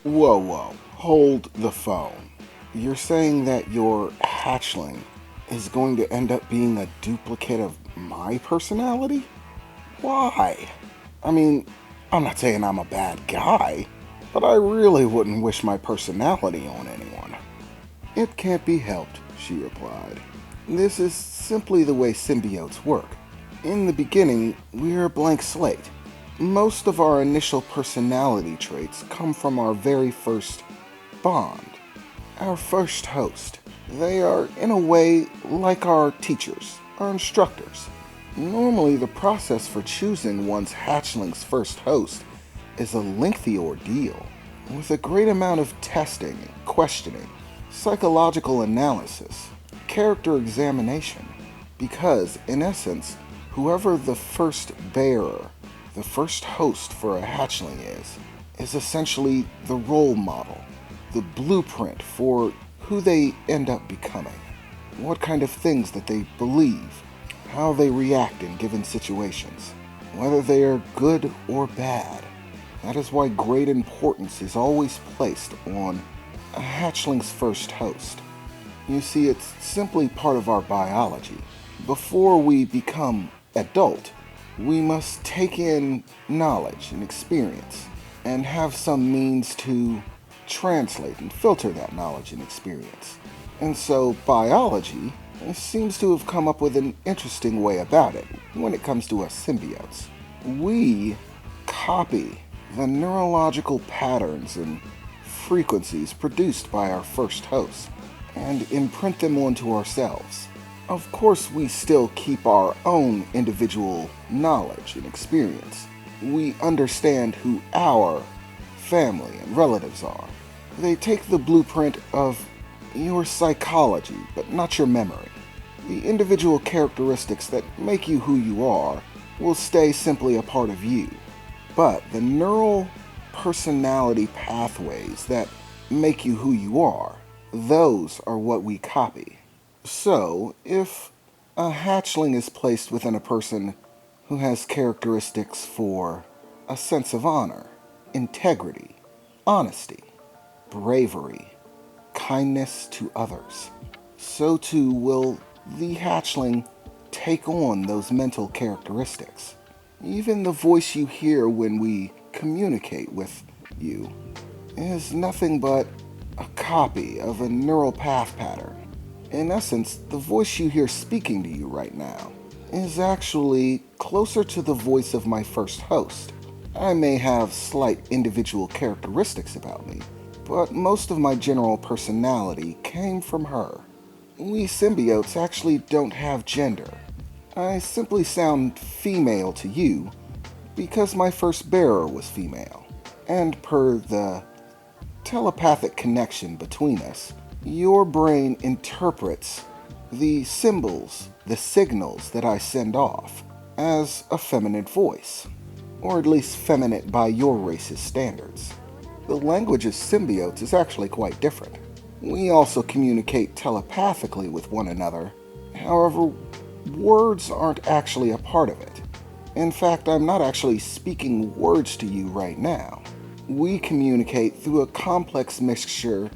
Whoa, whoa. Hold the phone. You're saying that your hatchling is going to end up being a duplicate of my personality? Why? I mean, I'm not saying I'm a bad guy, but I really wouldn't wish my personality on anyone. It can't be helped, she replied. This is simply the way symbiotes work. In the beginning, we're a blank slate. Most of our initial personality traits come from our very first bond, our first host. They are, in a way, like our teachers, our instructors. Normally, the process for choosing one's hatchling's first host is a lengthy ordeal, with a great amount of testing, questioning, psychological analysis, character examination, because, in essence, whoever the first bearer, the first host for a hatchling is essentially the role model, the blueprint for who they end up becoming, what kind of things that they believe, how they react in given situations, whether they are good or bad. That is why great importance is always placed on a hatchling's first host. You see, it's simply part of our biology. Before we become adult, we must take in knowledge and experience and have some means to translate and filter that knowledge and experience. And so biology seems to have come up with an interesting way about it when it comes to us symbiotes. We copy the neurological patterns and frequencies produced by our first host and imprint them onto ourselves. Of course, we still keep our own individual knowledge and experience. We understand who our family and relatives are. They take the blueprint of your psychology, but not your memory. The individual characteristics that make you who you are will stay simply a part of you. But the neural personality pathways that make you who you are, those are what we copy. So, if a hatchling is placed within a person who has characteristics for a sense of honor, integrity, honesty, bravery, kindness to others, so too will the hatchling take on those mental characteristics. Even the voice you hear when we communicate with you is nothing but a copy of a neural path pattern. In essence, the voice you hear speaking to you right now is actually closer to the voice of my first host. I may have slight individual characteristics about me, but most of my general personality came from her. We symbiotes actually don't have gender. I simply sound female to you because my first bearer was female, and per the telepathic connection between us, your brain interprets the symbols, the signals that I send off, as a feminine voice, or at least feminine by your race's standards. The language of symbiotes is actually quite different. We also communicate telepathically with one another. However, words aren't actually a part of it. In fact, I'm not actually speaking words to you right now. We communicate through a complex mixture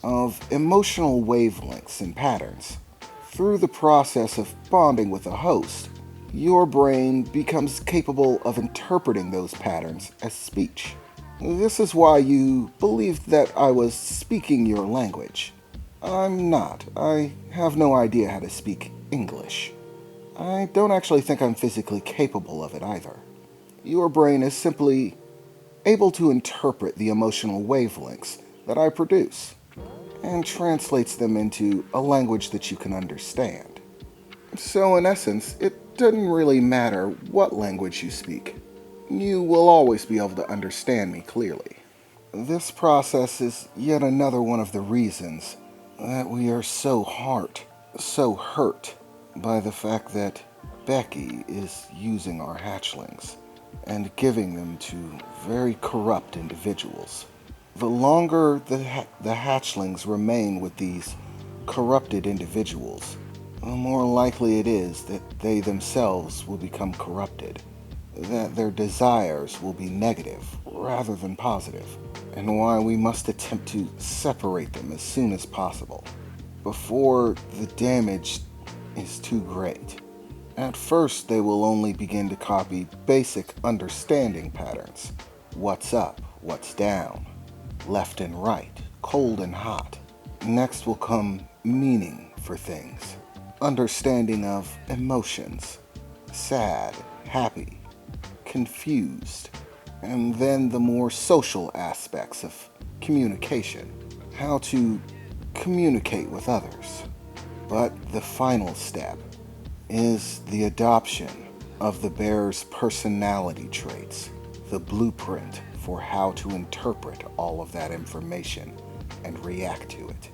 of emotional wavelengths and patterns. Through the process of bonding with a host, your brain becomes capable of interpreting those patterns as speech. This is why you believed that I was speaking your language. I'm not. I have no idea how to speak English. I don't actually think I'm physically capable of it either. Your brain is simply able to interpret the emotional wavelengths that I produce and translates them into a language that you can understand. So in essence, it doesn't really matter what language you speak. You will always be able to understand me clearly. This process is yet another one of the reasons that we are so hurt by the fact that Becky is using our hatchlings and giving them to very corrupt individuals. The longer the hatchlings remain with these corrupted individuals, the more likely it is that they themselves will become corrupted. that their desires will be negative rather than positive, and why we must attempt to separate them as soon as possible, before the damage is too great. At first, they will only begin to copy basic understanding patterns. What's up, what's down, left and right, cold and hot. Next will come meaning for things, understanding of emotions, sad, happy, confused, and then the more social aspects of communication, how to communicate with others. But the final step is the adoption of the bear's personality traits, the blueprint for how to interpret all of that information and react to it.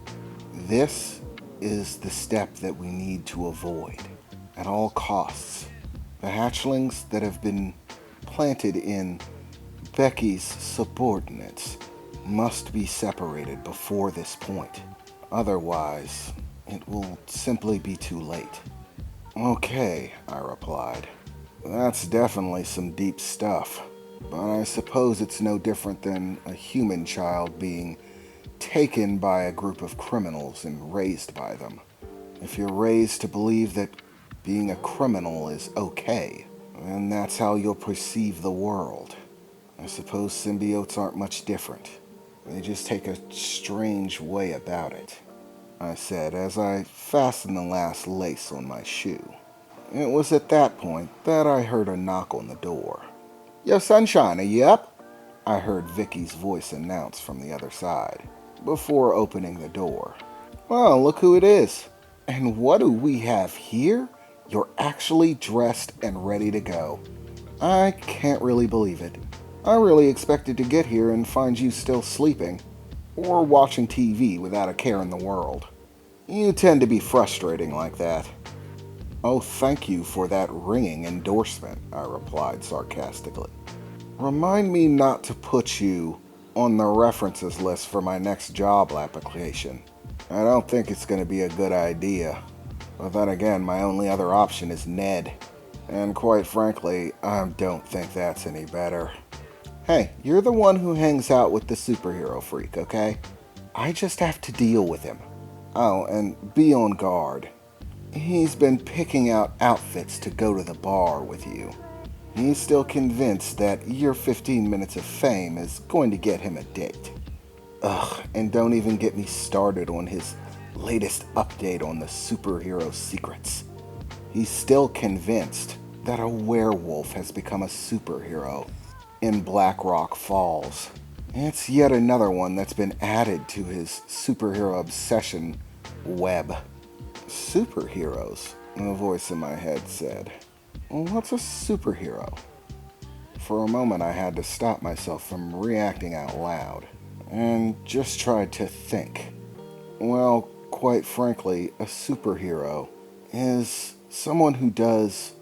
This is the step that we need to avoid at all costs. The hatchlings that have been planted in Becky's subordinates must be separated before this point. Otherwise, it will simply be too late. Okay, I replied. That's definitely some deep stuff, but I suppose it's no different than a human child being taken by a group of criminals and raised by them. If you're raised to believe that being a criminal is okay, then that's how you'll perceive the world. I suppose symbiotes aren't much different. They just take a strange way about it, I said as I fastened the last lace on my shoe. It was at that point that I heard a knock on the door. "Yo, Sunshine, are you up?" I heard Vicky's voice announce from the other side, before opening the door. "Well, look who it is. And what do we have here? You're actually dressed and ready to go. I can't really believe it. I really expected to get here and find you still sleeping, or watching TV without a care in the world. You tend to be frustrating like that." "Oh, thank you for that ringing endorsement," I replied sarcastically. "Remind me not to put you on the references list for my next job application. I don't think it's going to be a good idea. But then again, my only other option is Ned. And quite frankly, I don't think that's any better. Hey, you're the one who hangs out with the superhero freak, okay? I just have to deal with him. Oh, and be on guard. He's been picking out outfits to go to the bar with you. He's still convinced that your 15 minutes of fame is going to get him a date. Ugh, and don't even get me started on his latest update on the superhero secrets. He's still convinced that a werewolf has become a superhero in Black Rock Falls. It's yet another one that's been added to his superhero obsession web. Superheroes, a voice in my head said. What's a superhero? For a moment I had to stop myself from reacting out loud, and just tried to think. Well, quite frankly, a superhero is someone who does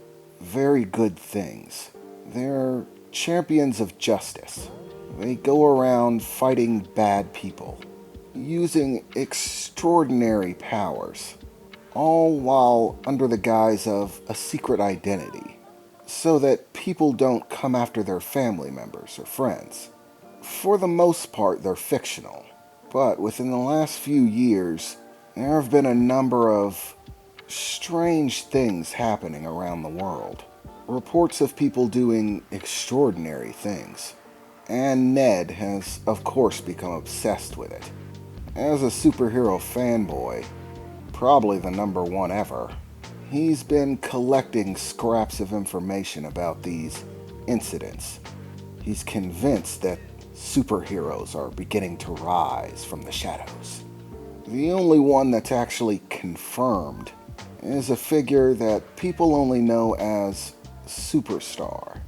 very good things. They're champions of justice. They go around fighting bad people, using extraordinary powers, all while under the guise of a secret identity, so that people don't come after their family members or friends. For the most part, they're fictional, but within the last few years, there have been a number of strange things happening around the world. Reports of people doing extraordinary things. And Ned has, of course, become obsessed with it. As a superhero fanboy, probably the number one ever, he's been collecting scraps of information about these incidents. He's convinced that superheroes are beginning to rise from the shadows. The only one that's actually confirmed is a figure that people only know as Superstar.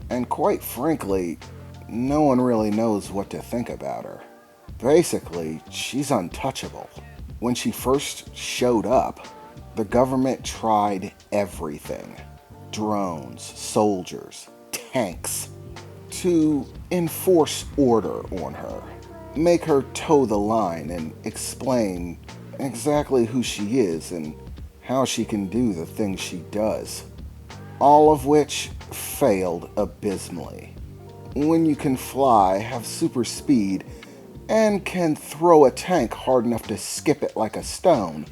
And quite frankly, no one really knows what to think about her. Basically, she's untouchable. When she first showed up, the government tried everything. Drones, soldiers, tanks, to enforce order on her. Make her toe the line and explain exactly who she is and how she can do the things she does. all of which failed abysmally. When you can fly, have super speed, and can throw a tank hard enough to skip it like a stone,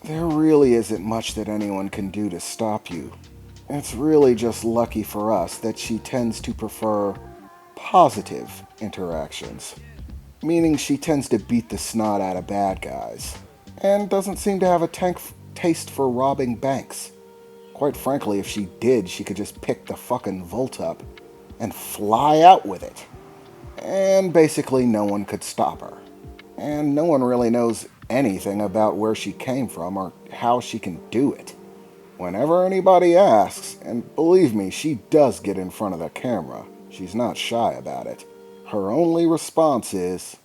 there really isn't much that anyone can do to stop you. It's really just lucky for us that she tends to prefer positive interactions, meaning she tends to beat the snot out of bad guys, and doesn't seem to have a taste for robbing banks. Quite frankly, if she did, she could just pick the fucking Volt up and fly out with it. And basically no one could stop her. And no one really knows anything about where she came from or how she can do it. Whenever anybody asks, and believe me, she does get in front of the camera, she's not shy about it, her only response is,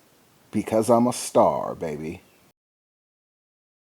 because I'm a star, baby.